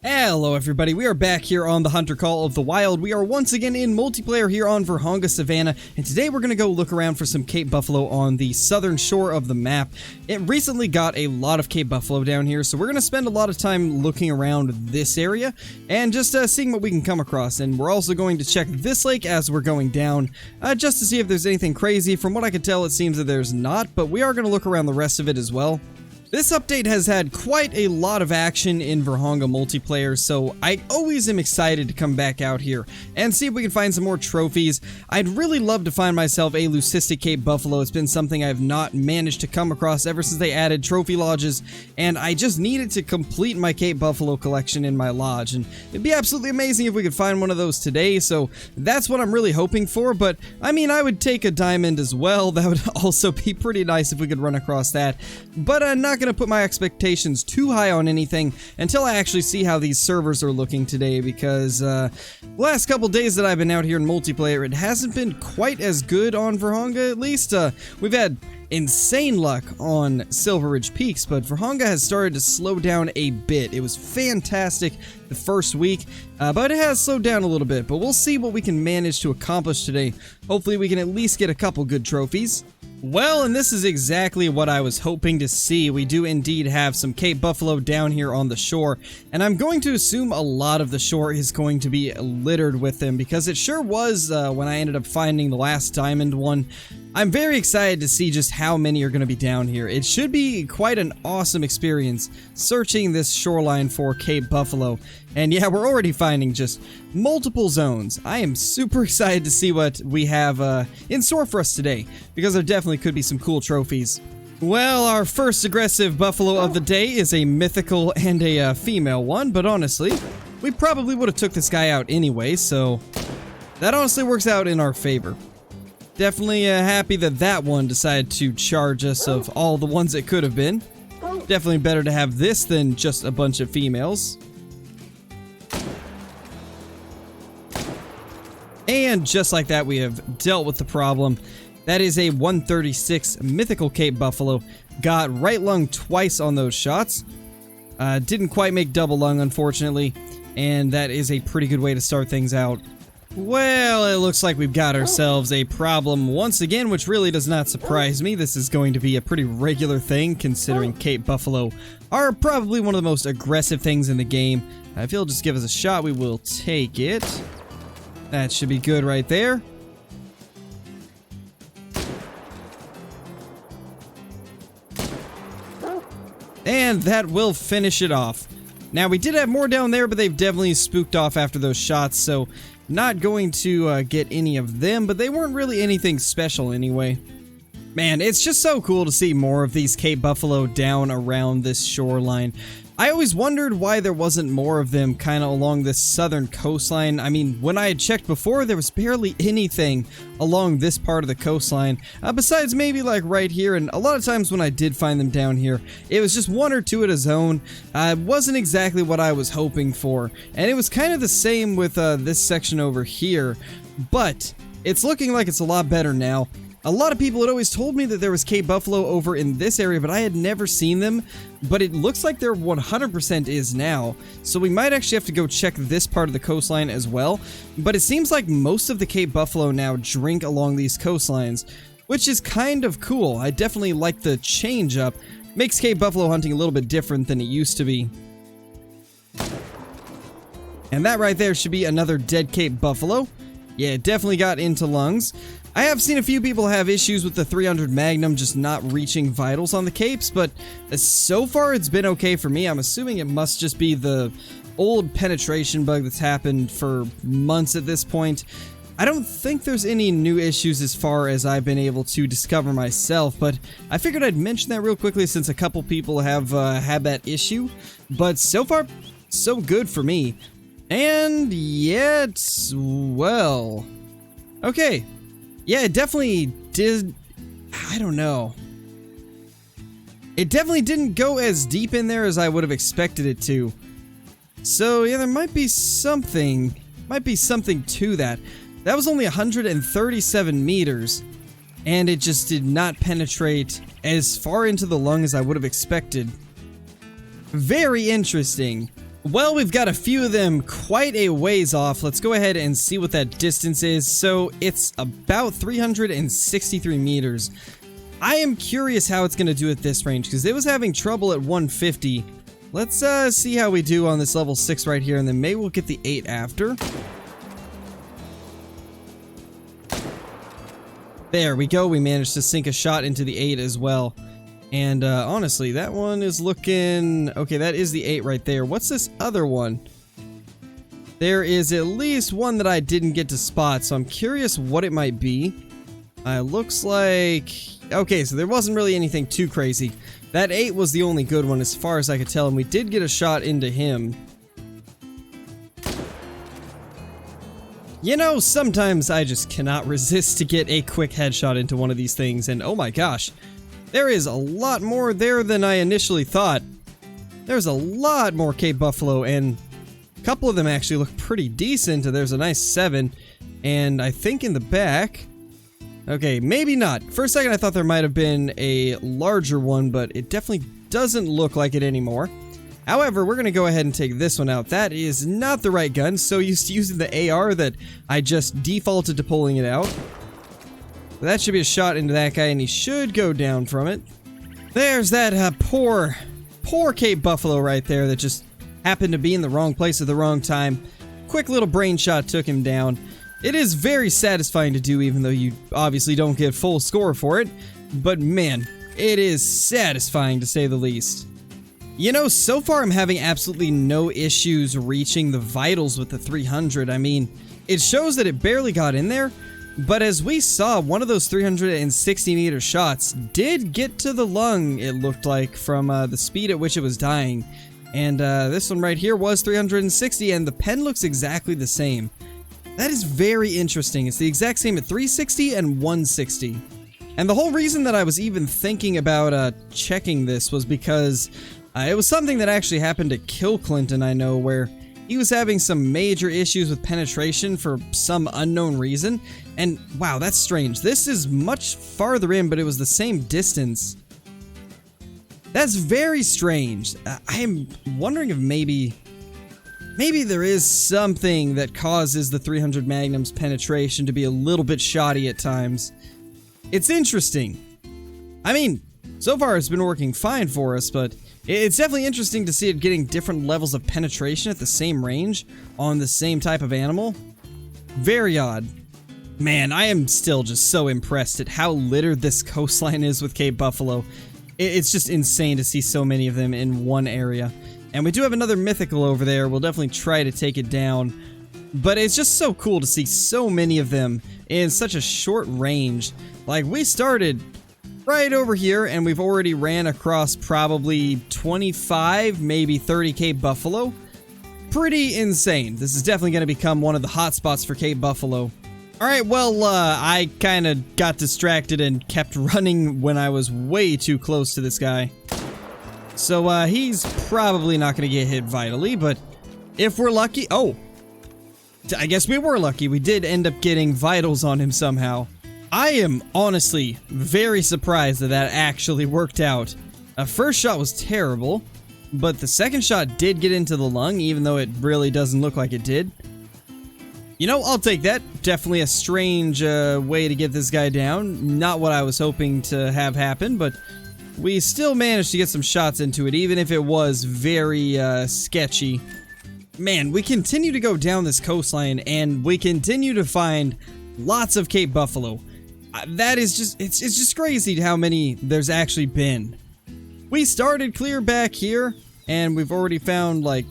Hello everybody, we are back here on the Hunter Call of the Wild. We are once again in multiplayer here on Vurhonga Savannah, and today we're going to go look around for some Cape Buffalo on the southern shore of the map. It recently got a lot of Cape Buffalo down here, so we're going to spend a lot of time looking around this area and just seeing what we can come across. And we're also going to check this lake as we're going down, just to see if there's anything crazy. From what I can tell, it seems that there's not, but we are going to look around the rest of it as well. This update has had quite a lot of action in Vurhonga multiplayer, so I always am excited to come back out here and see if we can find some more trophies. I'd really love to find myself a leucistic Cape Buffalo. It's been something I've not managed to come across ever since they added trophy lodges, and I just needed to complete my Cape Buffalo collection in my lodge, and it'd be absolutely amazing if we could find one of those today, so that's what I'm really hoping for. But I mean, I would take a diamond as well. That would also be pretty nice if we could run across that, but I'm not going to put my expectations too high on anything until I actually see how these servers are looking today, because the last couple days that I've been out here in multiplayer, it hasn't been quite as good on Vurhonga. At least we've had insane luck on Silver Ridge Peaks, but Vurhonga has started to slow down a bit. It was fantastic the first week, but it has slowed down a little bit. But we'll see what we can manage to accomplish today. Hopefully we can at least get a couple good trophies. Well, and this is exactly what I was hoping to see. We do indeed have some Cape Buffalo down here on the shore, and I'm going to assume a lot of the shore is going to be littered with them, because it sure was when I ended up finding the last diamond one. I'm very excited to see just how many are going to be down here. It should be quite an awesome experience searching this shoreline for Cape Buffalo. And yeah, we're already finding just multiple zones. I am super excited to see what we have in store for us today, because there definitely could be some cool trophies. Well, our first aggressive buffalo of the day is a mythical and a female one, but honestly, we probably would have took this guy out anyway, so that honestly works out in our favor. Definitely happy that that one decided to charge us of all the ones it could have been. Definitely better to have this than just a bunch of females. And just like that, we have dealt with the problem. That is a 136 mythical Cape Buffalo. Got right lung twice on those shots. Didn't quite make double lung, unfortunately. And that is a pretty good way to start things out. Well, it looks like we've got ourselves a problem once again, which really does not surprise me. This is going to be a pretty regular thing, considering Cape Buffalo are probably one of the most aggressive things in the game. If you'll just give us a shot, we will take it. That should be good right there. And that will finish it off. Now, we did have more down there, but they've definitely spooked off after those shots, so not going to get any of them, but they weren't really anything special anyway. Man, it's just so cool to see more of these Cape Buffalo down around this shoreline. I always wondered why there wasn't more of them kind of along this southern coastline. I mean, when I had checked before, there was barely anything along this part of the coastline, besides maybe like right here, and a lot of times when I did find them down here, it was just one or two at a zone. It wasn't exactly what I was hoping for, and it was kind of the same with this section over here, but it's looking like it's a lot better now. A lot of people had always told me that there was Cape Buffalo over in this area, but I had never seen them. But it looks like there 100% is now. So we might actually have to go check this part of the coastline as well. But it seems like most of the Cape Buffalo now drink along these coastlines, which is kind of cool. I definitely like the change up. Makes Cape Buffalo hunting a little bit different than it used to be. And that right there should be another dead Cape Buffalo. Yeah, it definitely got into lungs. I have seen a few people have issues with the 300 Magnum just not reaching vitals on the capes, but so far it's been okay for me. I'm assuming it must just be the old penetration bug that's happened for months at this point. I don't think there's any new issues as far as I've been able to discover myself, but I figured I'd mention that real quickly since a couple people have had that issue. But so far, so good for me. And yet, well, okay. Yeah, it definitely did. I don't know. It definitely didn't go as deep in there as I would have expected it to. So yeah, there might be something to that. That was only 137 meters, and it just did not penetrate as far into the lung as I would have expected. Very interesting. Well, we've got a few of them quite a ways off. Let's go ahead and see what that distance is. So it's about 363 meters. I am curious how it's going to do at this range because it was having trouble at 150. Let's see how we do on this level 6 right here, and then maybe we'll get the 8 after. There we go. We managed to sink a shot into the 8 as well. And honestly, that one is looking... Okay, that is the 8 right there. What's this other one? There is at least one that I didn't get to spot, so I'm curious what it might be. Looks like... Okay, so there wasn't really anything too crazy. That 8 was the only good one as far as I could tell, and we did get a shot into him. You know, sometimes I just cannot resist to get a quick headshot into one of these things, and oh my gosh. There is a lot more there than I initially thought. There's a lot more Cape Buffalo, and a couple of them actually look pretty decent. There's a nice 7, and I think in the back... Okay, maybe not. For a second I thought there might have been a larger one, but it definitely doesn't look like it anymore. However, we're going to go ahead and take this one out. That is not the right gun, so used to using the AR that I just defaulted to pulling it out. That should be a shot into that guy, and he should go down from it. There's that poor Cape Buffalo right there that just happened to be in the wrong place at the wrong time. Quick little brain shot took him down. It is very satisfying to do, even though you obviously don't get full score for it. But man, it is satisfying to say the least. You know, so far I'm having absolutely no issues reaching the vitals with the 300. I mean, it shows that it barely got in there. But as we saw, one of those 360 meter shots did get to the lung, it looked like, from the speed at which it was dying. And this one right here was 360, and the pen looks exactly the same. That is very interesting. It's the exact same at 360 and 160. And the whole reason that I was even thinking about checking this was because it was something that actually happened to Kill Clinton, I know, where he was having some major issues with penetration for some unknown reason. And wow, that's strange. This is much farther in, but it was the same distance. That's very strange. I'm wondering if maybe there is something that causes the 300 Magnum's penetration to be a little bit shoddy at times. It's interesting. I mean, so far it's been working fine for us, but it's definitely interesting to see it getting different levels of penetration at the same range on the same type of animal. Very odd. Man, I am still just so impressed at how littered this coastline is with Cape Buffalo. It's just insane to see so many of them in one area. And we do have another mythical over there. We'll definitely try to take it down. But it's just so cool to see so many of them in such a short range. Like, we started right over here, and we've already ran across probably 25, maybe 30 Cape Buffalo. Pretty insane. This is definitely going to become one of the hotspots for Cape Buffalo. Alright, well, I kind of got distracted and kept running when I was way too close to this guy. So, he's probably not going to get hit vitally, but if we're lucky... Oh! I guess we were lucky. We did end up getting vitals on him somehow. I am honestly very surprised that that actually worked out. First shot was terrible, but the second shot did get into the lung, even though it really doesn't look like it did. You know, I'll take that. Definitely a strange way to get this guy down. Not what I was hoping to have happen, but we still managed to get some shots into it, even if it was very sketchy. Man, we continue to go down this coastline, and we continue to find lots of Cape Buffalo. That is just, it's just crazy how many there's actually been. We started clear back here, and we've already found, like,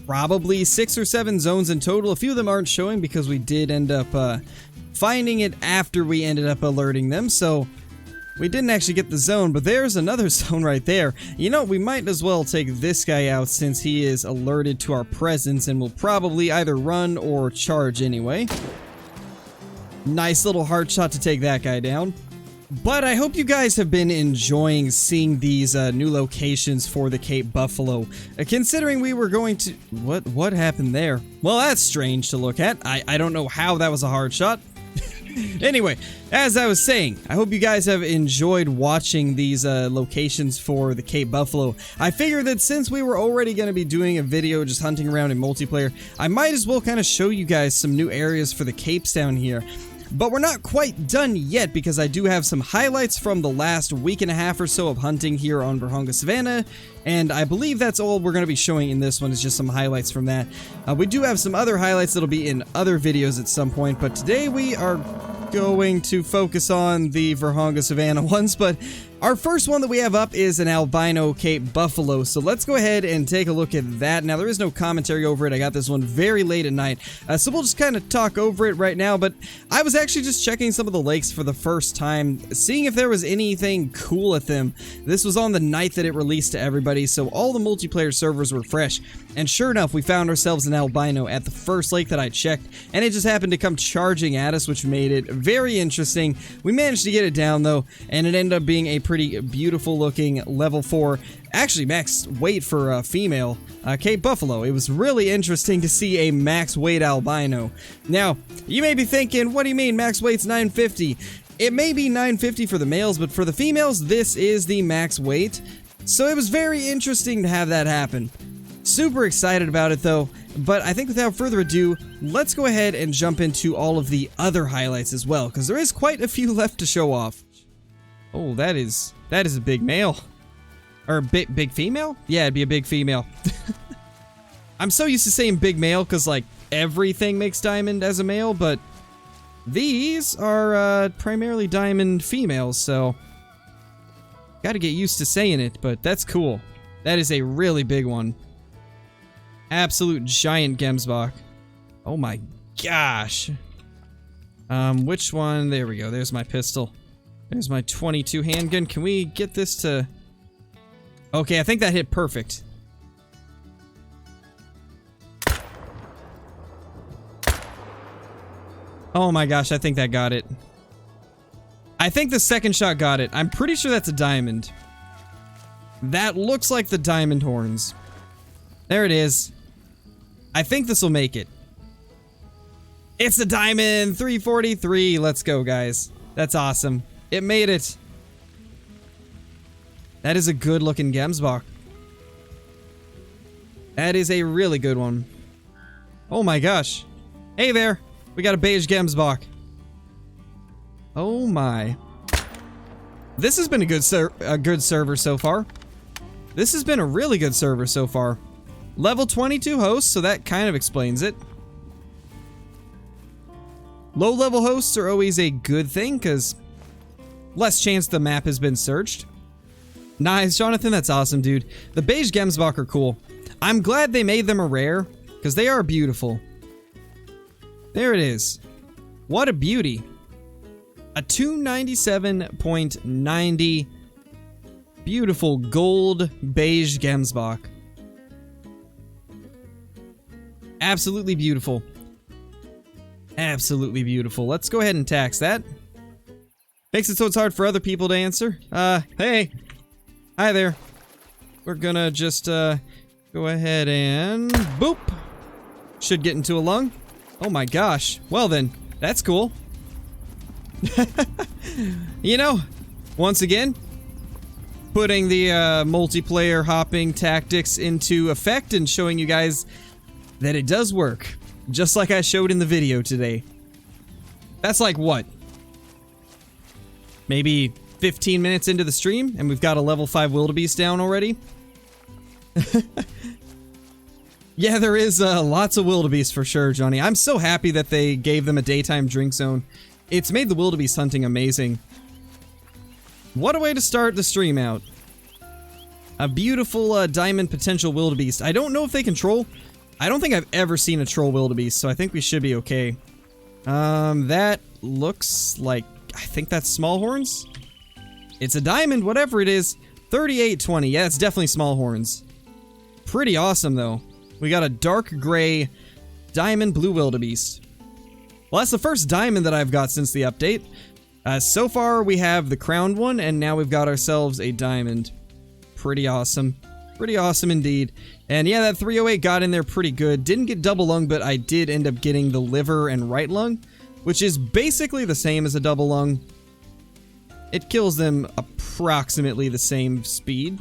probably 6 or 7 zones in total. A few of them aren't showing because we did end up finding it after we ended up alerting them, so we didn't actually get the zone, but there's another zone right there. You know, we might as well take this guy out since he is alerted to our presence and will probably either run or charge anyway. Nice little hard shot to take that guy down. But I hope you guys have been enjoying seeing these new locations for the Cape Buffalo. Considering we were going to... What happened there? Well, that's strange to look at. I don't know how that was a hard shot. Anyway, as I was saying, I hope you guys have enjoyed watching these locations for the Cape Buffalo. I figured that since we were already going to be doing a video just hunting around in multiplayer, I might as well kind of show you guys some new areas for the capes down here. But we're not quite done yet because I do have some highlights from the last week and a half or so of hunting here on Vurhonga Savannah, and I believe that's all we're going to be showing in this one is just some highlights from that. We do have some other highlights that'll be in other videos at some point, but today we are going to focus on the Vurhonga Savannah ones, but our first one that we have up is an albino Cape Buffalo, so let's go ahead and take a look at that. Now, there is no commentary over it. I got this one very late at night, so we'll just kind of talk over it right now, but I was actually just checking some of the lakes for the first time, seeing if there was anything cool at them. This was on the night that it released to everybody, so all the multiplayer servers were fresh, and sure enough, we found ourselves an albino at the first lake that I checked, and it just happened to come charging at us, which made it very interesting. We managed to get it down, though, and it ended up being a pretty beautiful looking level 4, actually max weight for a female Cape Buffalo. It was really interesting to see a max weight albino. Now, you may be thinking, what do you mean max weight's 950? It may be 950 for the males, but for the females, this is the max weight. So it was very interesting to have that happen. Super excited about it though, but I think without further ado, let's go ahead and jump into all of the other highlights as well, because there is quite a few left to show off. Oh, that is a big male. Or big female? Yeah, it'd be a big female. I'm so used to saying big male because, like, everything makes diamond as a male, but these are primarily diamond females, so gotta get used to saying it, but that's cool. That is a really big one. Absolute giant Gemsbok. Oh my gosh. Which one? There we go. There's my pistol. There's my 22 handgun. Can we get this to... Okay, I think that hit perfect. Oh my gosh, I think that got it. I think the second shot got it. I'm pretty sure that's a diamond. That looks like the diamond horns. There it is. I think this will make it. It's a diamond! 343! Let's go, guys. That's awesome. It made it. That is a good looking Gemsbok. That is a really good one. Oh my gosh. Hey there. We got a beige Gemsbok. Oh my. This has been a good server so far. This has been a really good server so far. Level 22 hosts, so that kind of explains it. Low level hosts are always a good thing, because less chance the map has been searched. Nice, Jonathan, that's awesome, dude. The beige Gemsbok are cool. I'm glad they made them a rare, because they are beautiful. There it is. What a beauty. A 297.90 beautiful gold beige Gemsbok. Absolutely beautiful. Absolutely beautiful. Let's go ahead and tax that. Makes it so it's hard for other people to answer. Hey. Hi there. We're gonna just, go ahead and... boop! Should get into a lung. Oh my gosh. Well then, that's cool. You know, once again, putting the, multiplayer hopping tactics into effect and showing you guys that it does work. Just like I showed in the video today. That's like what? Maybe 15 minutes into the stream and we've got a level 5 wildebeest down already? Yeah, there is lots of wildebeest for sure, Johnny. I'm so happy that they gave them a daytime drink zone. It's made the wildebeest hunting amazing. What a way to start the stream out. A beautiful diamond potential wildebeest. I don't know if they can troll. I don't think I've ever seen a troll wildebeest, so I think we should be okay. That looks like... I think that's small horns? It's a diamond, whatever it is. 3820. Yeah, it's definitely small horns. Pretty awesome, though. We got a dark gray diamond blue wildebeest. Well, that's the first diamond that I've got since the update. So far, we have the crowned one, and now we've got ourselves a diamond. Pretty awesome. Pretty awesome indeed. And yeah, that 308 got in there pretty good. Didn't get double lung, but I did end up getting the liver and right lung. which is basically the same as a double lung. It kills them approximately the same speed.